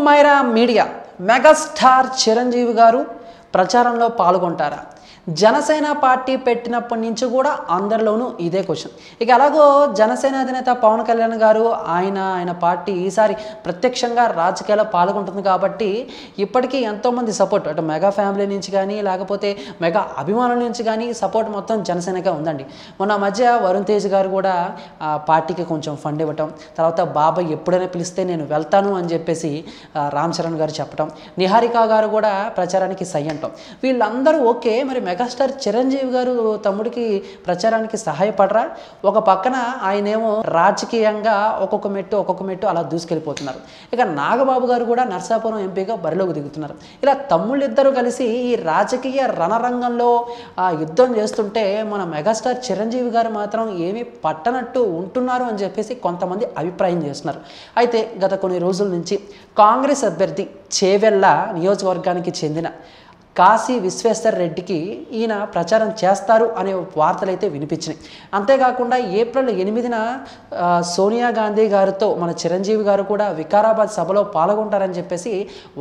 Myra media megastar Chiranjeevi గారు ప్రచారంలో పాల్గొంటారా? Janasena party పెట్టినప్పటి నుంచి కూడా అందరిలోనూ ఇదే క్వశ్చన్. ఇక అలాగో జనసేన అధినేత పవన్ కళ్యాణ్ గారు ఆయన పార్టీ ఈసారి ప్రత్యక్షంగా రాజకీయాల్లో పాల్గొంటుంది కాబట్టి ఇప్పటికీ ఎంతోమంది సపోర్ట్ అటు మెగా ఫ్యామిలీ నుంచి కానీ లేకపోతే మెగా అభిమానుల నుంచి కానీ సపోర్ట్ మొత్తం జనసేనగా ఉందండి. మొన్న మధ్య వరుణ్ తేజ్ గారు కూడా పార్టీకి కొంచెం ఫండ్ ఇవ్వటం, తర్వాత బాబాయ్ ఎప్పుడైనా పిలిస్తే నేను వెళ్తాను అని చెప్పేసి రామ్ చరణ్ గారు చెప్పటం, నిహారిక గారు కూడా ప్రచారానికి సై అంటాం. వీళ్ళందరూ ఓకే, మరి మెగాస్టార్ చిరంజీవి గారు తమ్ముడికి ప్రచారానికి సహాయపడరా? ఒక పక్కన ఆయనేమో రాజకీయంగా ఒక్కొక్క మెట్టు అలా దూసుకెళ్ళిపోతున్నారు. ఇక నాగబాబు గారు కూడా నర్సాపురం ఎంపీగా బరిలోకి దిగుతున్నారు. ఇలా తమ్ముళ్ళిద్దరూ కలిసి ఈ రాజకీయ రణరంగంలో యుద్ధం చేస్తుంటే మన మెగాస్టార్ చిరంజీవి గారు మాత్రం ఏమీ పట్టనట్టు ఉంటున్నారు అని చెప్పేసి కొంతమంది అభిప్రాయం చేస్తున్నారు. అయితే గత కొన్ని రోజుల నుంచి కాంగ్రెస్ అభ్యర్థి చేవెళ్ళ నియోజకవర్గానికి చెందిన కాశీ విశ్వేశ్వర్ రెడ్డికి ఈయన ప్రచారం చేస్తారు అనే వార్తలు అయితే వినిపించినాయి. అంతేకాకుండా ఏప్రిల్ 8న సోనియా గాంధీ గారితో మన చిరంజీవి గారు కూడా వికారాబాద్ సభలో పాల్గొంటారని చెప్పేసి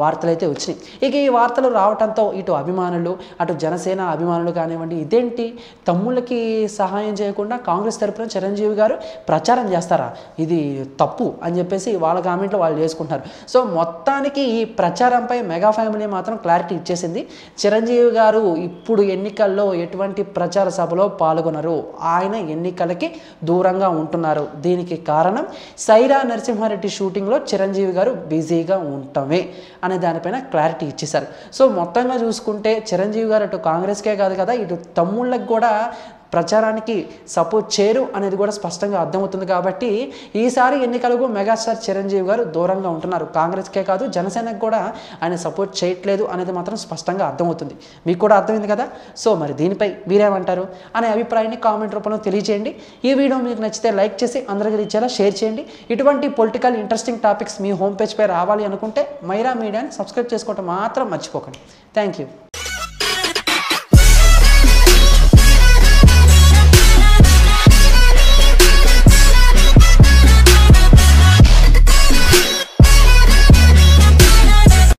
వార్తలు అయితే వచ్చినాయి. ఇక ఈ వార్తలు రావడంతో ఇటు అభిమానులు అటు జనసేన అభిమానులు కానివ్వండి, ఇదేంటి తమ్ముళ్ళకి సహాయం చేయకుండా కాంగ్రెస్ తరపున చిరంజీవి గారు ప్రచారం చేస్తారా, ఇది తప్పు అని చెప్పేసి వాళ్ళ కామెంట్లు వాళ్ళు చేసుకుంటున్నారు. సో మొత్తానికి ఈ ప్రచారంపై మెగా ఫ్యామిలీ మాత్రం క్లారిటీ ఇచ్చేసింది. చిరంజీవి గారు ఇప్పుడు ఎన్నికల్లో ఎటువంటి ప్రచార సభలో పాల్గొనరు, ఆయన ఎన్నికలకి దూరంగా ఉంటున్నారు. దీనికి కారణం సైరా నరసింహారెడ్డి షూటింగ్లో చిరంజీవి గారు బిజీగా ఉండటమే అనే దానిపైన క్లారిటీ ఇచ్చేశారు. సో మొత్తంగా చూసుకుంటే చిరంజీవి గారు అటు కాంగ్రెస్కే కాదు కదా, ఇటు తమ్ముళ్ళకి కూడా ప్రచారానికి సపోర్ట్ చేయరు అనేది కూడా స్పష్టంగా అర్థమవుతుంది. కాబట్టి ఈసారి ఎన్నికలకు మెగాస్టార్ చిరంజీవి గారు దూరంగా ఉంటున్నారు. కాంగ్రెస్కే కాదు జనసేనకు కూడా ఆయన సపోర్ట్ చేయట్లేదు అనేది మాత్రం స్పష్టంగా అర్థమవుతుంది. మీకు కూడా అర్థమైంది కదా. సో మరి దీనిపై మీరేమంటారు అనే అభిప్రాయాన్ని కామెంట్ రూపంలో తెలియజేయండి. ఈ వీడియో మీకు నచ్చితే లైక్ చేసి అందరికీ ఇచ్చేలా షేర్ చేయండి. ఇటువంటి పొలిటికల్ ఇంట్రెస్టింగ్ టాపిక్స్ మీ హోమ్ పేజ్పై రావాలి అనుకుంటే మైరా మీడియాని సబ్స్క్రైబ్ చేసుకోవటం మాత్రం మర్చిపోకండి. Thank you.